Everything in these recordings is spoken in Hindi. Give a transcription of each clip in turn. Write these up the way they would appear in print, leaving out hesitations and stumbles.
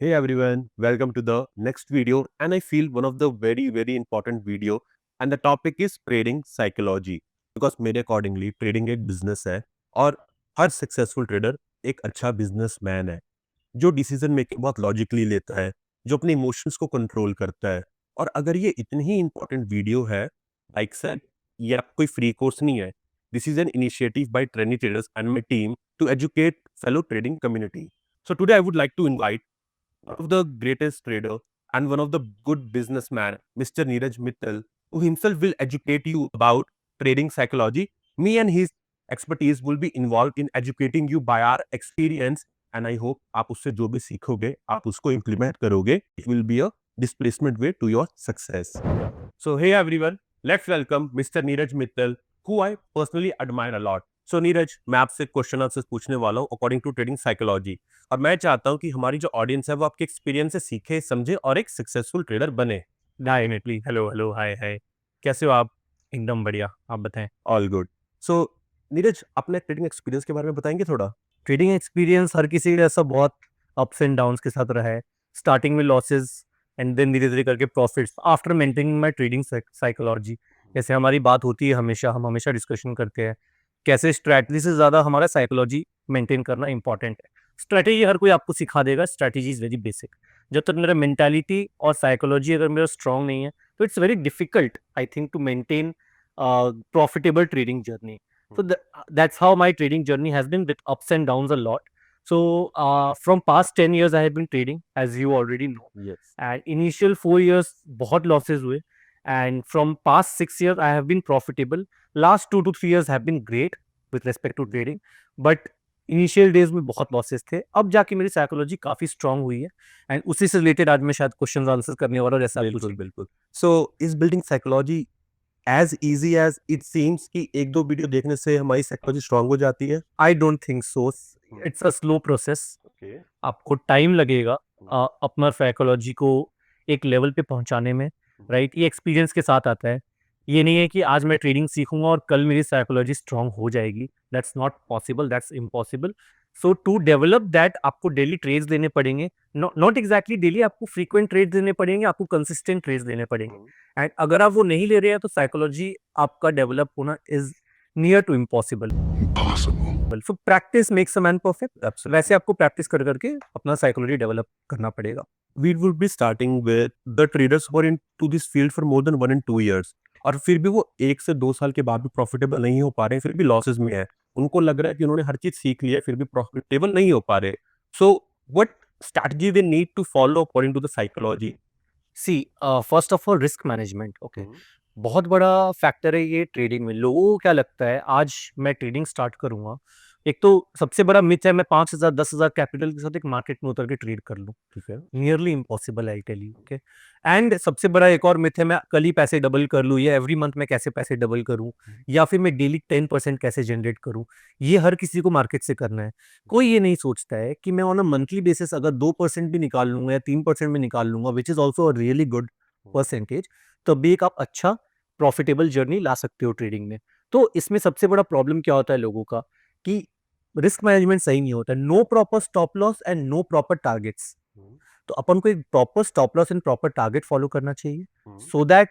Hey everyone, welcome to the next video and I feel one of the very important video and the topic is trading psychology because मेरे accordingly trading एक business है और हर successful trader एक अच्छा businessman है जो डिसीजन मेकिंग बहुत लॉजिकली लेता है, जो अपने इमोशंस को कंट्रोल करता है और अगर ये इतनी ही इंपॉर्टेंट वीडियो है, लाइक सर, ये आपका कोई फ्री कोर्स नहीं है। This is an initiative by trainee traders and my team to educate fellow trading community. So today I would like to invite one of the greatest trader and one of the good businessman, Mr. Neeraj Mittal, who himself will educate you about trading psychology. Me and his expertise will be involved in educating you by our experience and I hope आप उससे जो भी सीखोगे आप उसको implement करोगे. It will be a displacement way to your success. So hey everyone, let's welcome Mr. Neeraj Mittal, who I personally admire a lot. So Neeraj, मैं आपसे क्वेश्चन आपसे पूछने वाला हूँ अकॉर्डिंग टू ट्रेडिंग साइकोलॉजी और मैं चाहता हूँ कि हमारी जो ऑडियंस है वो आपके एक्सपीरियंस से सीखे समझे और एक सक्सेसफुल ट्रेडर बने। डेफिनेटली। हेलो हेलो, हाय हाय। कैसे हो आप? एकदम बढ़िया, आप बताएं। All good. सो नीरज, अपने ट्रेडिंग एक्सपीरियंस के बारे में बताएंगे थोड़ा? ट्रेडिंग एक्सपीरियंस हर किसी का ऐसा बहुत अप्स एंड डाउन्स के साथ रहा है। स्टार्टिंग में लॉसेस एंड देन धीरे धीरे करके profits after maintaining my trading psychology. जैसे हमारी बात होती है हमेशा, हम हमेशा डिस्कशन करते हैं कैसे स्ट्रैटेजी से ज़्यादा हमारा साइकोलॉजी मेंटेन करना इंपॉर्टेंट है। स्ट्रैटेजी हर कोई आपको सिखा देगा, स्ट्रैटेजी इज़ वेरी बेसिक। जब तक मेरा मेंटालिटी और साइकोलॉजी अगर मेरा स्ट्रांग नहीं है तो it's very difficult I think to maintain profitable trading journey. So that's how my trading journey has been, with ups and downs a lot. So from past 10 years I have been trading, as you already know. Yes. And initial 4 years बहुत losses हुए, and from past 6 years I have been profitable. Last 2 to 3 years have been great with respect to trading, but initial days में बहुत लॉसेस थे। अब जाके मेरी साइकोलॉजी काफ़ी स्ट्रांग हुई है एंड उसी से रिलेटेड आज मैं शायद क्वेश्चन आंसर करने वाला हूँ, जैसा आप बिल्कुल पूछेंगे। बिल्कुल। So is building psychology as easy as it seems कि एक दो वीडियो देखने से हमारी साइकोलॉजी स्ट्रांग हो जाती है? I don't think so. It's a slow process. Okay. आपको टाइम लगेगा अपना साइकोलॉजी को एक लेवल पे पहुंचाने में, राइट? ये एक्सपीरियंस के साथ आता है। ये नहीं है कि आज मैं ट्रेडिंग सीखूंगा और कल मेरी साइकोलॉजी स्ट्रांग हो जाएगी। That's not possible, that's impossible. So to develop that आपको डेली ट्रेड्स देने पड़ेंगे। नॉट एग्जैक्टली डेली, आपको फ्रीक्वेंट ट्रेड्स देने पड़ेंगे, आपको कंसिस्टेंट ट्रेड्स देने पड़ेंगे। एंड अगर आप वो नहीं ले रहे हैं तो साइकोलॉजी आपका डेवलप होना is near to impossible. So practice makes a man perfect. वैसे आपको प्रैक्टिस कर करके अपना साइकोलॉजी डेवलप करना पड़ेगा। We would be starting with the traders who are into this field for more than 1 and 2 years और फिर भी वो 1 से 2 साल के बाद भी प्रॉफिटेबल नहीं हो पा रहे हैं, फिर भी लॉसेस में है। उनको लग रहा है कि उन्होंने हर चीज सीख लिया है फिर भी प्रॉफिटेबल नहीं हो पा रहे। So what strategy they need to follow according to the psychology? See, first of all risk management. Okay, बहुत बड़ा फैक्टर है ये ट्रेडिंग में। लोगों को क्या लगता है आज मैं ट्रेडिंग स्टार्ट करूंगा, एक तो सबसे बड़ा मिथ है मैं 5,000 10,000 कैपिटल के साथ एक मार्केट में उतर के ट्रेड कर लूं। ठीक है। Nearly impossible, I tell you. Okay, and सबसे बड़ा एक और मिथ है मैं कल ही पैसे डबल कर लूं, या एवरी मंथ मैं कैसे पैसे डबल करूं, या फिर मैं डेली 10% कैसे जनरेट करूं। ये हर किसी को मार्केट से करना है। कोई ये नहीं सोचता है कि मैं ऑन अ मंथली बेसिस अगर 2% भी निकाल लूंगा या 3% भी निकाल लूंगा, which is also a really good percentage, तो भी एक आप अच्छा प्रॉफिटेबल जर्नी ला सकते हो ट्रेडिंग में। तो इसमें सबसे बड़ा प्रॉब्लम क्या होता है लोगों का कि रिस्क मैनेजमेंट सही नहीं होता। No proper stop loss and no proper targets. तो अपन को एक proper stop loss and proper target follow करना चाहिए, सो दैट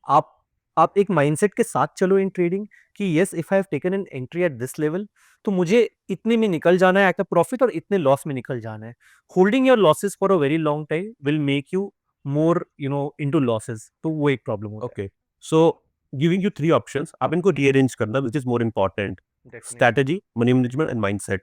आप आप एक माइंडसेट के साथ चलो इन ट्रेडिंग कि yes, if I have taken an entry at this level तो मुझे इतने में निकल जाना है एट अ प्रॉफिट और इतने लॉस में निकल जाना है। Holding your losses for a very long time will make you more into losses. तो वो एक प्रॉब्लम होता okay. So giving you three options, आप इनको रीअरेंज करना विच इज मोर इम्पोर्टेंट। है। Strategy, money management and mindset.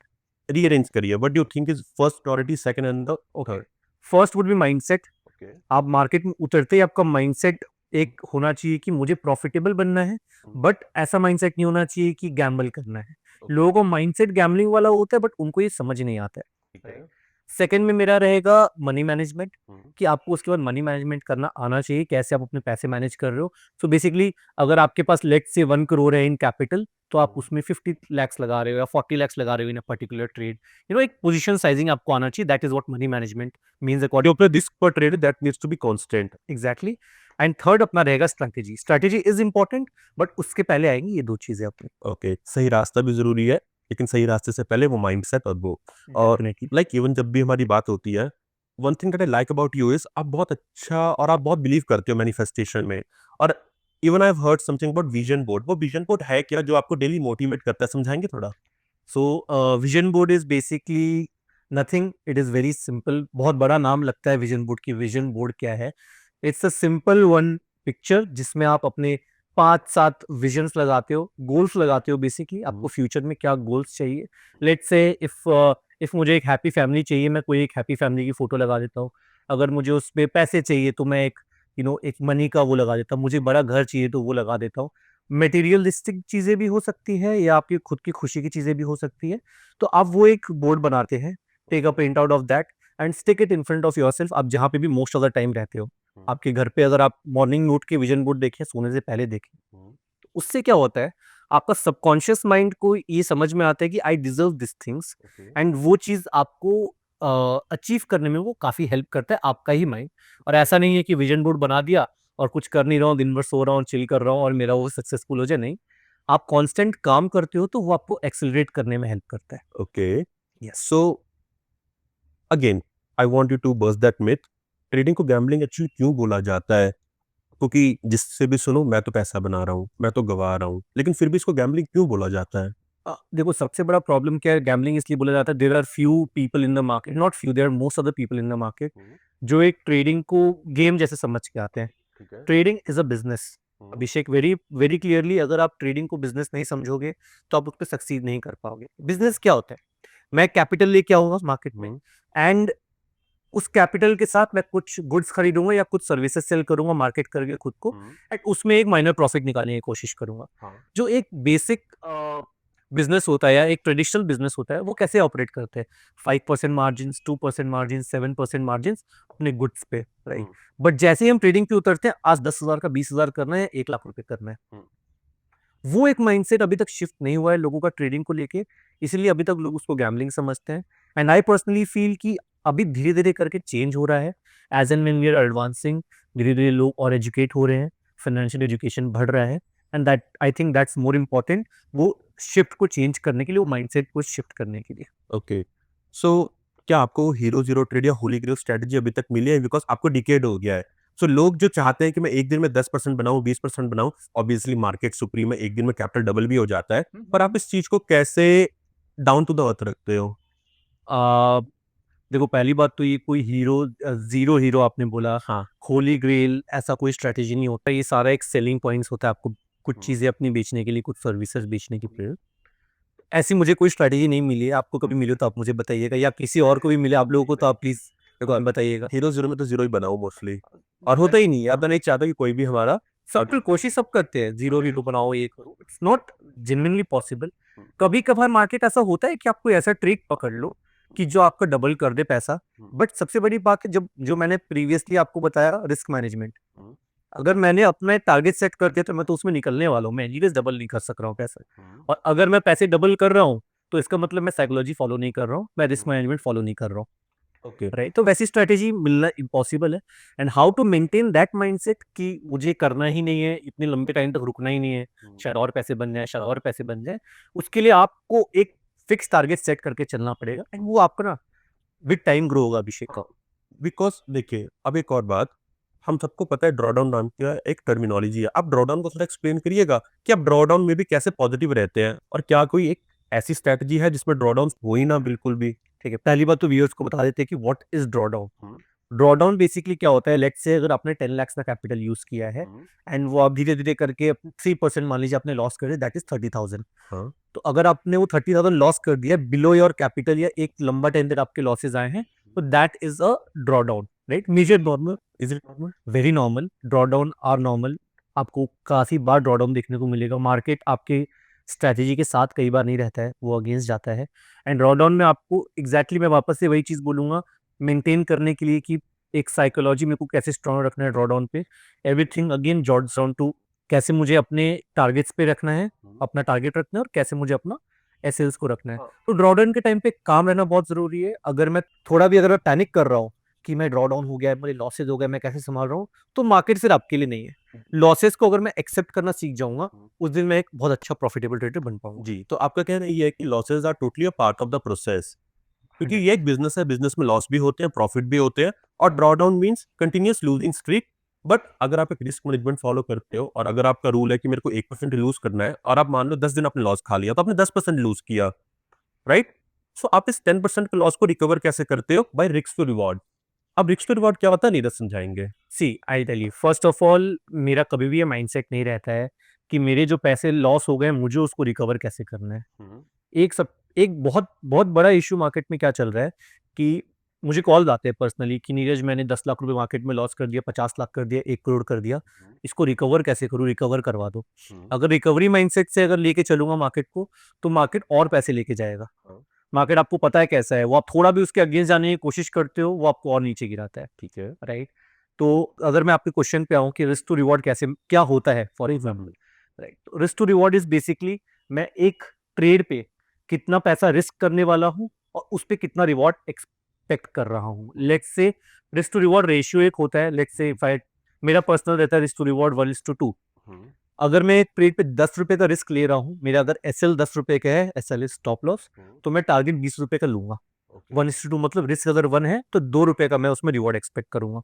Rearrange करिए, what do you think is first priority, second and the okay, third? First would be mindset. Okay. आप मार्केट में उतरते ही आपका माइंडसेट एक होना चाहिए कि मुझे प्रॉफिटेबल बनना है, बट ऐसा माइंडसेट नहीं होना चाहिए कि गैम्बल करना है। लोगों को माइंडसेट गैम्बलिंग वाला होता है, बट उनको ये समझ नहीं आता ठीक है। है। सेकंड में मेरा रहेगा मनी मैनेजमेंट, कि आपको उसके बाद मनी मैनेजमेंट करना आना चाहिए, कैसे आप अपने पैसे मैनेज कर रहे हो। सो बेसिकली अगर आपके पास लेट्स से 1 करोड़ है इन कैपिटल, तो आप उसमें 50 लैक्स लगा रहे हो या 40 लैक्स लगा रहे हो इन अ पर्टिकुलर ट्रेड। एक पोजीशन साइजिंग आपको आना चाहिए। That is what money management means according. your play risk per trade that needs to be constant. Exactly. And third अपना रहेगा strategy. Strategy is important, but उसके पहले आएंगी ये दो चीजें अपनी। ओके, सही रास्ता भी जरूरी है लेकिन सही रास्ते से पहले वो माइंडसेट और वो और डेफिनेटली। लाइक इवन जब भी हमारी बात होती है, one thing that I like about you is आप बहुत अच्छा और आप बहुत बिलीव करते हो मैनिफेस्टेशन में, और even I have heard something about vision board. वो विजन बोर्ड है क्या जो आपको डेली मोटिवेट करता है, समझाएंगे थोड़ा? So vision board is basically nothing, it is very simple. बहुत बड़ा नाम लगता है विजन बोर्ड की। विजन बोर्ड क्या है? It's a simple one picture जिसमें आप अपने 5-7 विजन्स लगाते हो, गोल्स लगाते हो। बेसिकली आपको फ्यूचर में क्या गोल्स चाहिए। लेट्स से इफ मुझे एक हैप्पी फैमिली चाहिए, मैं कोई एक हैप्पी फैमिली की फोटो लगा देता हूँ। अगर मुझे उस पे पैसे चाहिए तो मैं एक एक मनी का वो लगा देता हूँ। मुझे बड़ा घर चाहिए तो वो लगा देता हूँ। मटेरियलिस्टिक चीज़ें भी हो सकती है या आपकी खुद की खुशी की चीज़ें भी हो सकती है। तो आप वो एक बोर्ड बनाते हैं, take a print out of that and stick it in front of yourself. आप जहाँ पे भी मोस्ट ऑफ द टाइम रहते हो, आपके घर पे अगर आप मॉर्निंग में उठ के विजन बोर्ड देखें, सोने से पहले देखें, तो उससे क्या होता है, आपका सबकॉन्शियस माइंड को ये समझ में आता है कि I deserve this things, and वो चीज़ आपको अचीव करने में वो काफ़ी हेल्प करता है, आपका ही माइंड। और ऐसा नहीं है कि विजन बोर्ड बना दिया और कुछ कर नहीं रहा हूँ, दिन भर सो रहा हूँ, चिल कर रहा हूँ और मेरा वो सक्सेसफुल हो जाए, नहीं। आप कांस्टेंट काम करते हो तो वो आपको एक्सेलरेट करने में हेल्प करता है। Okay, yes. So again I want you to bust that myth. Trading को गैम्बलिंग एक्चुअली क्यों बोला जाता है? क्योंकि जिससे भी सुनो मैं तो पैसा बना रहा हूँ, मैं तो गवा रहा हूँ, लेकिन फिर भी इसको गैम्बलिंग क्यों बोला जाता है? देखो, सबसे बड़ा प्रॉब्लम क्या है, गैम्बलिंग इसलिए बोला जाता है, there are few people in the market, not few, there are most of the people in the market जो एक ट्रेडिंग को गेम जैसे समझ के आते हैं। ठीक है। Trading is a business. Abhishek, very very clearly, अगर आप ट्रेडिंग को बिजनेस नहीं समझोगे तो आप उस पर सक्सीड नहीं कर पाओगे। बिजनेस क्या होता है? मैं कैपिटल लेके आऊंगा मार्केट में, एंड उस कैपिटल के साथ मैं कुछ गुड्स खरीदूंगा या कुछ सर्विसेज सेल करूंगा मार्केट करके खुद को, एंड उसमें एक माइनर प्रॉफिट निकालने की कोशिश करूंगा। हाँ। जो एक बेसिक बिजनेस होता है या एक ट्रेडिशनल बिजनेस होता है, वो कैसे ऑपरेट करते हैं? 5% मार्जिन, 2% मार्जिन, 7% मार्जिन अपने गुड्स पे, राइट? बट जैसे ही हम ट्रेडिंग पे उतरते हैं, आज 10,000 का 20,000 करना है, 1 लाख रुपए करना है, वो एक माइंडसेट अभी तक शिफ्ट नहीं हुआ है लोगों का ट्रेडिंग को लेके। इसलिए अभी तक लोग उसको गैम्बलिंग समझते हैं। एंड आई पर्सनली फील कि अभी धीरे धीरे करके चेंज हो रहा है। As and when we are advancing, धीरे धीरे लोग और एजुकेट हो रहे हैं, फाइनेंशियल एजुकेशन बढ़ रहा है, and that I think that's more important, वो शिफ्ट को चेंज करने के लिए, वो माइंडसेट को शिफ्ट करने के लिए। ओके, सो क्या आपको हीरो जीरो ट्रेड या होली ग्रेल स्ट्रेटजी अभी तक मिली है? बिकॉज आपको डिकेड हो गया है। सो लोग जो चाहते हैं कि मैं एक दिन में 10% बनाऊं, 20% बनाऊं, ऑब्वियसली मार्केट सुप्रीम है, एक दिन में कैपिटल डबल भी हो जाता है, पर आप इस चीज को कैसे डाउन टू द अर्थ रखते हो? आ, देखो, पहली बात तो ये कोई जीरो हीरो आपने बोला, हाँ। होली ग्रेल, ऐसा कोई स्ट्रेटेजी नहीं होता। ये सारा एक सेलिंग पॉइंट्स होता है, आपको कुछ चीजें अपनी बेचने के लिए, कुछ सर्विसेज बेचने के लिए। ऐसी मुझे कोई स्ट्रेटेजी नहीं मिली है। आपको कभी मिले तो आप मुझे बताइएगा, या किसी और को भी मिले आप लोगों को, तो आप प्लीज देखो, बताइएगा। हीरो जीरो में तो जीरो ही बनाऊं मोस्टली, और होता ही नहीं है। अब मैं नहीं चाहता कि कोई भी हमारा सब कोशिश सब करते हैं, जीरो हीरो बनाओ, ये करो, इट्स नॉट जेन्युइनली पॉसिबल। कभी कभार मार्केट ऐसा होता है कि आप कोई ऐसा ट्रिक पकड़ लो कि जो आपका डबल कर दे पैसा। बट सबसे बड़ी बात है, जब जो मैंने प्रीवियसली आपको बताया, रिस्क मैनेजमेंट। अगर मैंने अपना टारगेट सेट कर दिया तो मैं तो उसमें निकलने वाला हूँ, मैं एनीवेज डबल नहीं कर सक रहा हूँ पैसा। और अगर मैं पैसे डबल कर रहा हूँ तो इसका मतलब मैं साइकोलॉजी फॉलो नहीं कर रहा हूँ, मैं रिस्क मैनेजमेंट फॉलो नहीं कर रहा हूँ, ओके। राइट? तो वैसी स्ट्रेटेजी मिलना इम्पॉसिबल है। And how to maintain that mindset कि मुझे करना ही नहीं है, इतने लंबे टाइम तक रुकना ही नहीं है, शायद और पैसे बन जाए, शायद और पैसे बन जाए, उसके लिए आपको एक फिक्स टारगेट सेट करके चलना पड़ेगा, एंड वो आपका ना विद टाइम ग्रो होगा, अभिषेक। बिकॉज देखिए, अब एक और बात, हम सबको पता है ड्रॉडाउन नाम का एक टर्मिनोलॉजी है। आप ड्रॉडाउन को थोड़ा एक्सप्लेन करिएगा कि आप ड्रॉडाउन में भी कैसे पॉजिटिव रहते हैं, और क्या कोई एक ऐसी स्ट्रेटजी है जिसमें ड्रॉडाउन हो ही ना बिल्कुल भी? ठीक है, पहली बात तो व्यूअर्स को बता देते हैं कि what is drawdown. Drawdown basically क्या होता है, लेट्स से अगर आपने 10 लाख का कैपिटल यूज किया है, एंड वो आप धीरे धीरे करके 3% मान लीजिए आपने लॉस कर दिया, दैट इज 30,000। हाँ। तो अगर आपने वो 30,000 लॉस कर दिया बिलो योर कैपिटल, या एक लंबा टाइम तक आपके लॉसेज आए हैं, तो that is a drawdown, right? Major normal, is it normal? Very normal, drawdown are normal. आपको काफी बार ड्रॉडाउन देखने को मिलेगा। मार्केट आपके स्ट्रैटेजी के साथ कई बार नहीं रहता है, वो अगेंस्ट जाता है। एंड ड्रॉडाउन में आपको एग्जैक्टली मैं वापस से वही चीज बोलूंगा, मेंटेन करने के लिए कि एक साइकोलॉजी मेरे को कैसे स्ट्रांग रखना है ड्रॉडाउन पे। Everything again George down to कैसे मुझे अपने टारगेट्स पे रखना है, अपना टारगेट रखना है, और कैसे मुझे अपना एसएल्स को रखना है। तो ड्रॉडाउन के टाइम पे काम रहना बहुत जरूरी है। अगर मैं पैनिक कर रहा हूँ कि मैं ड्रॉ डाउन हो गया है, मेरे लॉसेज हो गए, मैं कैसे संभाल रहा हूँ, तो मार्केट सिर्फ आपके लिए नहीं है। लॉसेस को अगर मैं एक्सेप्ट करना सीख जाऊंगा, उस दिन मैं एक बहुत अच्छा प्रॉफिटेबल ट्रेडर बन पाऊंगा। जी, तो आपका कहना ये है कि losses are totally a part of the process. क्योंकि ये एक बिजनेस है, बिजनेस में लॉस भी होते हैं, प्रॉफिट भी होते हैं, और draw down means continuous losing streak. But अगर आप एक रिस्क मैनेजमेंट फॉलो करते हो और अगर आपका रूल है कि मेरे को 1% लूज करना है और आप मान लो 10 दिन आपने लॉस खा लिया, तो आपने 10% लूज किया, राइट? सो आप इस 10% के लॉस को रिकवर कैसे करते हो? By risk to reward. अब रिस्क टू रिवॉर्ड क्या होता है, नीरज समझाएंगे। See I tell you, first of all मेरा कभी भी ये माइंडसेट नहीं रहता है कि मेरे जो पैसे लॉस हो गए मुझे उसको रिकवर कैसे करना है। एक बहुत बहुत बड़ा इशू मार्केट में क्या चल रहा है कि मुझे कॉल आते हैं पर्सनली कि नीरज मैंने 10 लाख रुपए मार्केट में लॉस कर दिया, 50 लाख कर दिया, 1 करोड़ कर दिया, इसको रिकवर कैसे करूँ, रिकवर करवा दो। अगर रिकवरी माइंडसेट से अगर लेके चलूंगा मार्केट को, तो मार्केट और पैसे लेके जाएगा। मार्केट आपको पता है कैसा है, वो आप थोड़ा भी उसके अगेंस्ट जाने की कोशिश करते हो वो आपको और नीचे गिराता है। ठीक है। राइट? तो अगर मैं आपके क्वेश्चन पे आऊँ कि रिस्क टू रिवॉर्ड कैसे क्या होता है, फॉर एग्जाम्पल, राइट, तो risk to reward is basically मैं एक ट्रेड पे कितना पैसा रिस्क करने वाला हूँ और उस पे कितना रिवॉर्ड एक्सपेक्ट कर रहा हूँ। Let's say risk to reward ratio एक होता है, लेट्स से इफ आई, मेरा पर्सनल रहता है रिस्क टू रिवॉर्ड 1:2। अगर मैं एक ट्रेड पे 10 रुपए का रिस्क ले रहा हूँ, मेरा अगर एसएल 10 रुपए का है, एसएल इज स्टॉप लॉस, तो मैं टारगेट 20 रुपए का लूंगा। 1:2 मतलब रिस्क अगर 1 है तो 2 रुपए का मैं उसमें रिवॉर्ड एक्सपेक्ट करूंगा।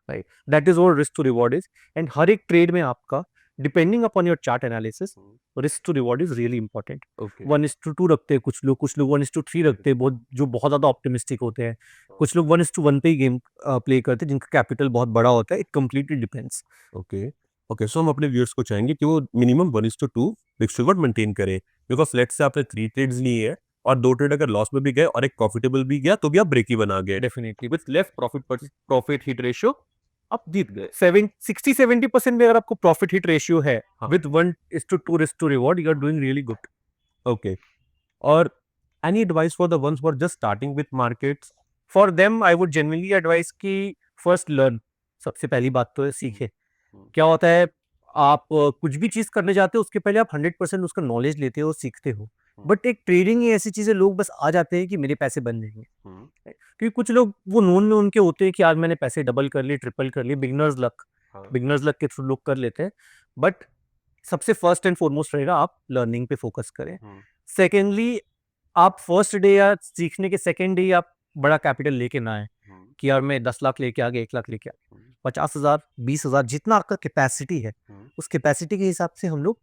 Right, that is what risk to reward is. And हर एक ट्रेड में आपका depending upon your chart analysis risk to reward is really important. 1:2 रखते हैं कुछ लोग 1:3 रखते हैं, बहुत जो बहुत ज्यादा ऑप्टिमिस्टिक होते हैं। कुछ लोग 1:1 पे ही गेम प्ले करते हैं जिनका कैपिटल बहुत बड़ा होता है। It completely depends. Okay okay, so हम अपने व्यूअर्स को चाहेंगे कि वो minimum 1:2 risk to reward maintain करें, बिकॉज लेट्स से आपने 3 ट्रेड्स लिए हैं और 2 ट्रेड अगर लॉस में भी गए और एक प्रॉफिटेबल भी गया तो भी आप ब्रेक इवन आ गए। Definitely with less profit hit ratio आप जीत गए। 60-70% में अगर आपको प्रॉफिट हिट रेशियो है with 1:2 risk to reward, you are doing really good. Okay, और any advice for the ones who are just starting with markets? For them I would generally advise कि फर्स्ट लर्न, सबसे पहली बात तो है सीखे। क्या होता है, आप कुछ भी चीज करने जाते हो उसके पहले आप 100% उसका नॉलेज लेते हो, सीखते हो। बट एक ट्रेडिंग ही ऐसी चीज है, लोग बस आ जाते हैं कि मेरे पैसे बन जाएंगे। क्योंकि कुछ लोग वो नोन में उनके होते हैं कि आज मैंने पैसे डबल कर लिए, ट्रिपल कर लिए, बिगनर्स लक के थ्रू लोग कर लेते हैं। बट सबसे फर्स्ट एंड फॉरमोस्ट रहेगा आप लर्निंग पे फोकस करें। सेकेंडली, आप फर्स्ट डे या सीखने के सेकेंड डे आप बड़ा कैपिटल लेके ना आए कि यार मैं 10 लाख लेके आ गया, 1 लाख लेके आ गया। 50,000, 20,000 जितना आपका कैपेसिटी है, उस कैपेसिटी के हिसाब से हम लोग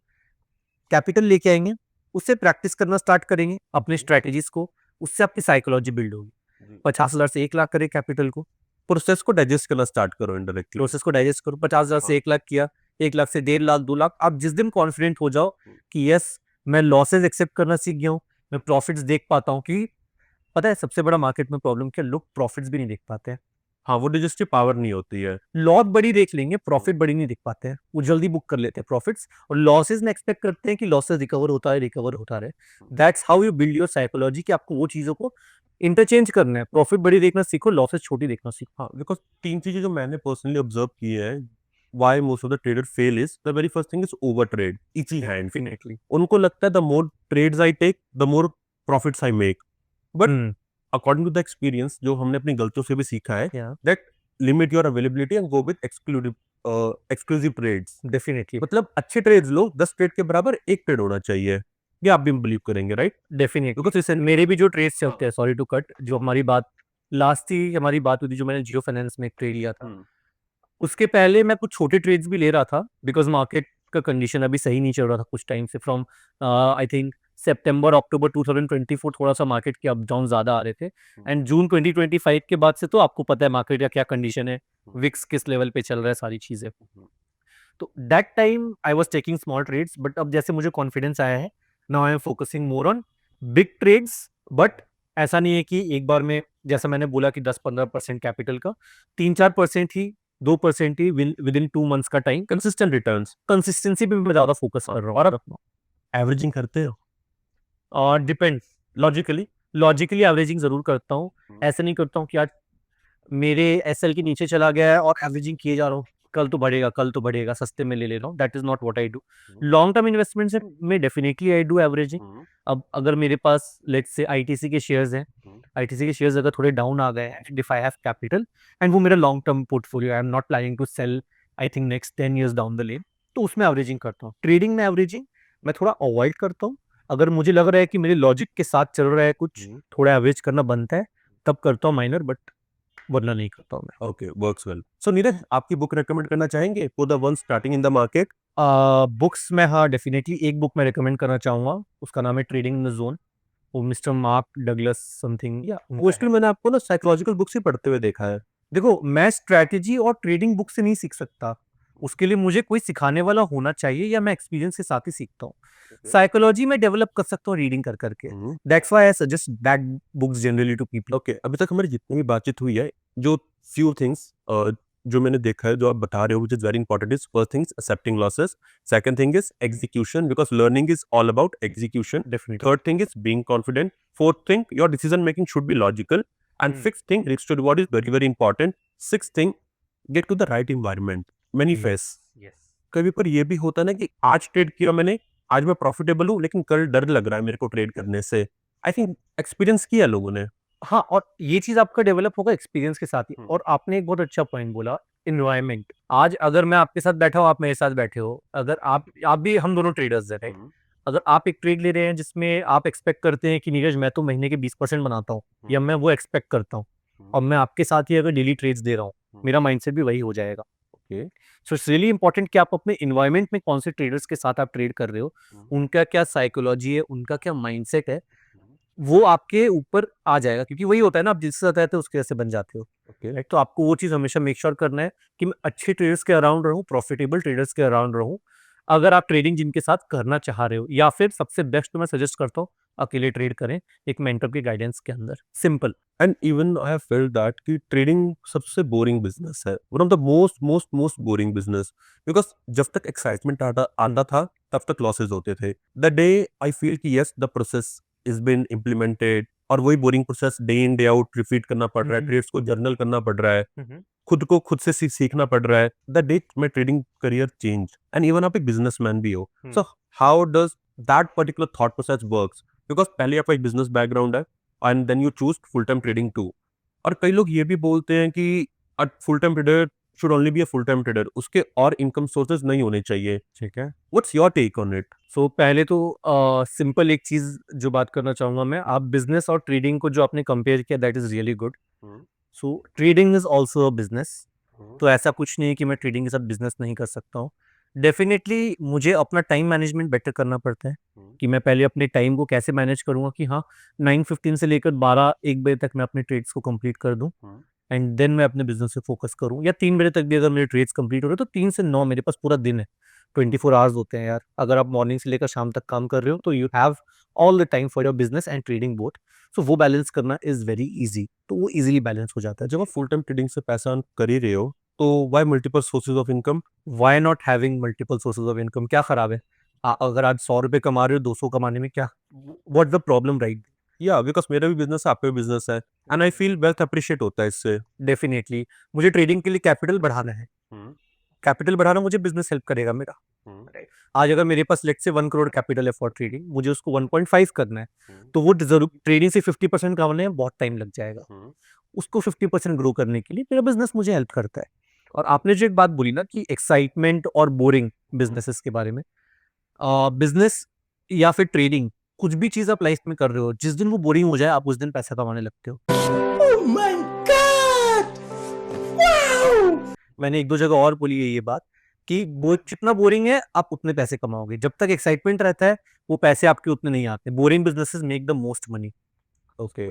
कैपिटल लेके आएंगे, उससे प्रैक्टिस करना स्टार्ट करेंगे अपने स्ट्रेटेजीज को, उससे आपकी साइकोलॉजी बिल्ड होगी। 50,000 से 1 लाख करें कैपिटल को, प्रोसेस को डाइजेस्ट करना स्टार्ट करो इनडायरेक्टली। प्रोसेस को डाइजेस्ट करो। 50,000 से 1 लाख किया, 1 लाख से 1.5 लाख, 2 लाख। आप जिस दिन कॉन्फिडेंट हो जाओ कि यस मैं लॉसेज एक्सेप्ट करना सीख गया हूँ, मैं प्रॉफिट्स देख पाता हूँ। कि पता है सबसे बड़ा मार्केट में प्रॉब्लम क्या, लोग प्रॉफिट्स भी नहीं देख पाते हैं। हाँ, वो डाइजेस्टिव पावर नहीं होती है। लॉस बड़ी देख लेंगे, प्रॉफिट बड़ी नहीं देख पाते हैं। वो जल्दी बुक कर लेते हैं प्रॉफिट्स और लॉसेस में एक्सपेक्ट करते हैं कि लॉसेस रिकवर होता रहे। That's how you build your psychology कि आपको वो चीजों को इंटरचेंज करना है। प्रॉफिट बड़ी देखना सीखो, लॉसेस छोटी देखना सीखो। हाँ, बिकॉज 3 चीजें जो मैंने पर्सनली ऑब्जर्व की है why most of the trader fail is the very first thing is over trade, itchy hand. Definitely. उनको लगता है the more trades I take the more profits I make, but according to the experience जो हमने अपनी गलतियों से भी सीखा है, that limit your availability and go with exclusive trades. Definitely. मतलब अच्छे ट्रेड्स लो, 10 ट्रेड के बराबर एक ट्रेड होना चाहिए, ये आप भी बिलीव करेंगे, राइट? डेफिनेटली। बिकॉज मेरे भी जो ट्रेड्स चलते हैं, सॉरी टू कट, जो हमारी बात लास्ट ही हमारी बात हुई थी, जो मैंने जियो फाइनेंस में एक ट्रेड लिया था, उसके पहले मैं कुछ छोटे ट्रेड्स भी ले रहा था बिकॉज मार्केट का कंडीशन अभी सही नहीं चल रहा था कुछ टाइम से। फ्रॉम आई थिंक सितंबर अक्टूबर 2024 थोड़ा सा मार्केट के अप डाउन ज्यादा आ रहे थे। एंड जून 2025 के बाद से तो आपको पता है मार्केट का क्या कंडीशन है, विक्स किस लेवल पे चल रहा है, सारी चीजें। तो that time I was taking small trades, but अब जैसे मुझे कॉन्फिडेंस आया है, now I am focusing more on big trades. But ऐसा नहीं है कि एक बार में, जैसा मैंने बोला कि 10-15% कैपिटल का 3-4% ही, 2% ही विद इन 2 मंथ्स का टाइम, कंसिस्टेंट रिटर्न्स। कंसिस्टेंसी पे मैं ज्यादा फोकस कर रहा हूँ। और एवरेजिंग करते हो? और डिपेंड, लॉजिकली एवरेजिंग जरूर करता हूँ। ऐसे नहीं करता हूँ कि आज मेरे एसएल के नीचे चला गया है और एवरेजिंग किए जा रहा हूँ, कल तो बढ़ेगा, सस्ते में ले रहा हूँ। That is not what I do. Long term investment से मैं डेफिनेटली आई डू एवरेजिंग। अब अगर मेरे पास लेट्स से आईटीसी के शेयर्स हैं, आईटीसी के शेयर्स अगर थोड़े डाउन आ गए हैं, if I have capital and वो मेरा long term portfolio, I am not planning to sell I think next 10 years down the lane, तो उसमें एवरेजिंग करता हूँ। ट्रेडिंग में एवरेजिंग मैं थोड़ा अवॉइड करता हूँ। अगर मुझे लग रहा है कि मेरे लॉजिक के साथ चल रहा है कुछ, थोड़ा एवरेज करना बनता है, तब करता हूँ माइनर, बट वरना नहीं करता हूँ मैं। Okay, works well. So Neeraj, आपकी बुक रेकमेंड करना चाहेंगे for the one starting in the market? Books में हाँ डेफिनेटली एक बुक मैं रिकमेंड करना चाहूँगा, उसका नाम है ट्रेडिंग इन द जोन, वो मिस्टर मार्क डगलस समथिंग या मोस्टली मैंने आपको ना साइकोलॉजिकल बुक्स ही पढ़ते हुए देखा है। देखो मैं स्ट्रैटेजी और ट्रेडिंग बुक से नहीं सीख सकता, उसके लिए मुझे कोई सिखाने वाला होना चाहिए या मैं एक्सपीरियंस के साथ ही सीखता हूँ। साइकोलॉजी में डेवलप कर सकता हूँ रीडिंग कर करके, that's why I suggest that books generally to people. Okay, अभी तक हमारी जितनी भी बातचीत हुई है, जो फ्यू थिंग्स जो मैंने देखा है, जो आप बता रहे हो, which is very important, is first thing accepting losses, second thing is execution, because learning is all about execution, definitely third thing is being confident, fourth thing your decision making should be logical, and fifth thing risk to reward is very very important, sixth thing get to the right environment, manifest. कभी पर ये भी होता है ना कि आज ट्रेड किया मैंने, आज मैं प्रॉफिटेबल हूँ, लेकिन कल डर लग रहा है मेरे को ट्रेड करने से। आई थिंक एक्सपीरियंस किया लोगों ने। हाँ, और ये चीज आपका डेवलप होगा एक्सपीरियंस के साथ ही। हम्म। और आपने एक बहुत अच्छा पॉइंट बोला, इन्वायरमेंट। आज अगर मैं आपके साथ बैठा हूँ, आप मेरे साथ बैठे हो, अगर आप भी, हम दोनों ट्रेडर्स हैं, राइट? अगर आप एक ट्रेड ले रहे हैं जिसमें आप एक्सपेक्ट करते हैं कि नीरज मैं तो महीने के 20% बनाता हूँ, या मैं वो एक्सपेक्ट करता हूँ, और मैं आपके साथ ही अगर डेली ट्रेड्स दे रहा हूँ, मेरा माइंडसेट भी वही हो जाएगा। Okay. So it's really important कि आप अपने इन्वायरमेंट में कौन से ट्रेडर्स के साथ आप ट्रेड कर रहे हो, उनका क्या साइकोलॉजी है, उनका क्या माइंडसेट है, वो आपके ऊपर आ जाएगा। क्योंकि वही होता है ना, आप जिसके साथ रहते हो उसके जैसे बन जाते हो, ओके। राइट? तो आपको वो चीज़ हमेशा मेक श्योर करना है कि मैं अच्छे ट्रेडर्स के अराउंड रहूं, प्रॉफिटेबल ट्रेडर्स के अराउंड रहूं, अगर आप ट्रेडिंग जिनके साथ करना चाह रहे हो। या फिर सबसे बेस्ट तो मैं सजेस्ट करता हूँ अकेले ट्रेड करें, एक मेंटर के गाइडेंस के अंदर, simple. And even I have felt that कि ट्रेडिंग सबसे बोरिंग बिजनेस है, one of the most most most boring business, because जब तक एक्साइटमेंट आता था, तब तक लॉसेज होते थे। द डे आई फील कि yes the process is been implemented, और वही boring process day in day out repeat करना पड़ रहा है, ट्रेड्स को जर्नल करना पड़ रहा है, खुद को खुद से सीखना पड़ रहा है, the day my trading career change. And even आप एक बिजनेसमैन भी हो, so how does that particular thought process works? Because पहले आपका एक बिजनेस बैकग्राउंड है, and then you choose full time trading too. और कई लोग ये भी बोलते हैं कि full time trader should only be a full time trader, उसके और इनकम सोर्सेज नहीं होने चाहिए। ठीक है। What's your take on it? So पहले तो सिंपल एक चीज जो बात करना चाहूंगा मैं, आप बिजनेस और ट्रेडिंग को जो आपने कंपेयर किया, that is really good. So trading is also a business, तो ऐसा कुछ नहीं है कि मैं ट्रेडिंग के साथ बिजनेस नहीं कर सकता हूँ। डेफिनेटली मुझे अपना टाइम मैनेजमेंट बेटर करना पड़ता है, कि मैं पहले अपने टाइम को कैसे मैनेज करूंगा कि हाँ 9:15 से लेकर 12-1 बजे तक मैं अपने ट्रेड्स को कंप्लीट कर दूं, एंड देन मैं अपने बिजनेस पे फोकस करूं। या 3 बजे तक भी अगर मेरे ट्रेड्स कंप्लीट हो रहे, तो 3 से 9 मेरे पास पूरा दिन है, 24 आवर्स होते हैं यार। अगर आप मॉर्निंग से लेकर शाम तक काम कर रहे हो, तो you have all the time for your business and trading both. So वो बैलेंस करना इज वेरी ईजी, तो वो इजीली बैलेंस हो जाता है। जब आप फुल टाइम ट्रेडिंग से पैसा earn कर ही रहे हो, तो why multiple sources of income? Why not having multiple sources of income? क्या खराब है? अगर आज 100 रुपए कमा रहे हो, 200 कमाने में क्या, व्हाट द प्रॉब्लम, राइट? या बिकॉज मेरा भी बिजनेस है, आपका भी बिजनेस है, and I feel wealth appreciate होता है इससे। डेफिनेटली मुझे ट्रेडिंग के लिए कैपिटल बढ़ाना है, कैपिटल बढ़ाना मुझे बिजनेस हेल्प करेगा मेरा। राइट? आज अगर मेरे पास लेट से 1 करोड़ कैपिटल है फॉर ट्रेडिंग, मुझे उसको 1.5 करना है, तो वो जरूर ट्रेडिंग से 50% कमाने में बहुत टाइम लग जाएगा। उसको 50% ग्रो करने के लिए मेरा बिजनेस मुझे हेल्प करता है। और आपने जो एक बात बोली ना कि एक्साइटमेंट और बोरिंग बिजनेसेस के बारे में, बिजनेस या फिर ट्रेडिंग, कुछ भी चीज आप लाइफ में कर रहे हो, जिस दिन वो बोरिंग हो जाए, आप उस दिन पैसा कमाने लगते हो। Oh my God! Wow! मैंने 1-2 जगह और बोली है ये बात, कि वो जितना बोरिंग है आप उतने पैसे कमाओगे। जब तक एक्साइटमेंट रहता है, वो पैसे आपके उतने नहीं आते। Boring businesses make the most money. Okay.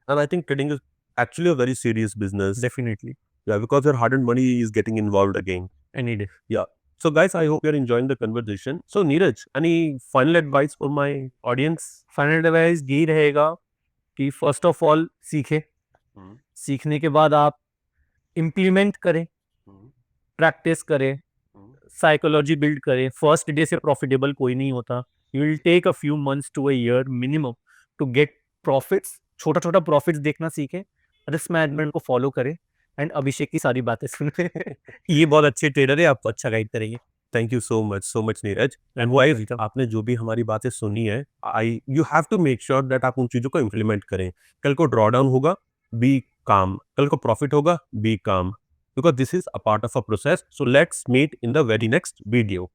And I think trading is actually a very serious business. Definitely, Yeah, because your hard-earned money is getting involved again. Any day. Yeah. So guys, I hope you're enjoying the conversation. So Neeraj, any final advice for my audience? Final advice यही रहेगा कि फर्स्ट ऑफ ऑल सीखें, सीखने के बाद आप इम्प्लीमेंट करें, प्रैक्टिस करें, साइकोलॉजी बिल्ड करें। फर्स्ट डे से प्रॉफिटेबल कोई नहीं होता। You will take a few months to a year minimum to get profits. छोटा छोटा प्रॉफिट्स देखना सीखें, रिस्क मैनेजमेंट को फॉलो करें, एंड अभिषेक की सारी बातें सुने। ये बहुत अच्छे ट्रेडर है, आपको अच्छा गाइड करेंगे। Thank you so much Neeraj. And wise आपने जो भी हमारी बातें सुनी है, you have to make sure that आप उन चीजों को इम्प्लीमेंट करें। कल को ड्रॉ डाउन होगा, बी काम, कल को प्रॉफिट होगा, be calm, because this is a part of a process. So let's meet in the very next video.